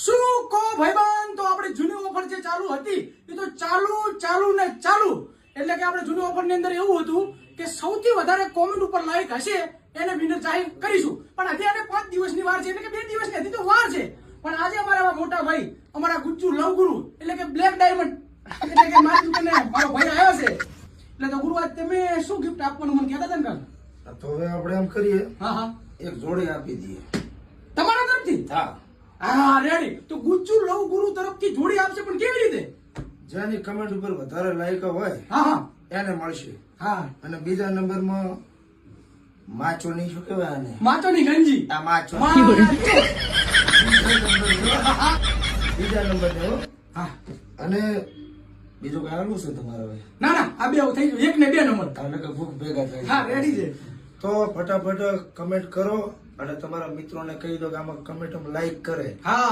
શું કહો ભાઈબાન, તો આપણે જૂની ઓફર જે ચાલુ હતી એ તો ચાલુ ને ચાલુ. એટલે કે આપણે જૂની ઓફર ની અંદર એવું હતું કે સૌથી વધારે કોમેન્ટ ઉપર લાઈક હશે એને વિનર જાહેર કરીશું. પણ અત્યારે 5 દિવસની વાર છે, એટલે કે 2 દિવસની હજી તો વાર છે. પણ આજે અમારા મોટા ભાઈ, અમારા ગુજ્જુ લવગુરુ એટલે કે બ્લેક ડાયમંડ એટલે કે મારી દુકાને મારો ભાઈ આવ્યો છે. એટલે તો ગુરુ, આજ તમે શું ગિફ્ટ આપવાનું મને કહેતા હતા ને કાલ? તો હવે આપણે એમ કરીએ, હા, એક જોડી આપી દઈએ તમારા તરફથી. હા, રેડી. તો ગુજ્જુ લવગુરુ તરફથી જોડી આપશે, પણ કેવી રીતે? જેની કમેન્ટ ઉપર વધારે લાઈક હોય હા એને મળશે. હા. અને બીજા નંબરમાં માચોની શું કહેવાય આને? માચોની ગંજી. આ માચો. માચો. બીજા નંબર ને હો. હા. અને બીજું કઈ આવું છે તમારે હવે? ના ના, આ બે થઈ ગયું, 1 ને 2 નંબર. એટલે કે ભૂખ ભેગા થાય. હા, રેડી છે. તો ફટાફટ કમેન્ટ કરો અને તમારા મિત્રોને કહી દો કે આમાં કમેન્ટ લાઈક કરે. હા.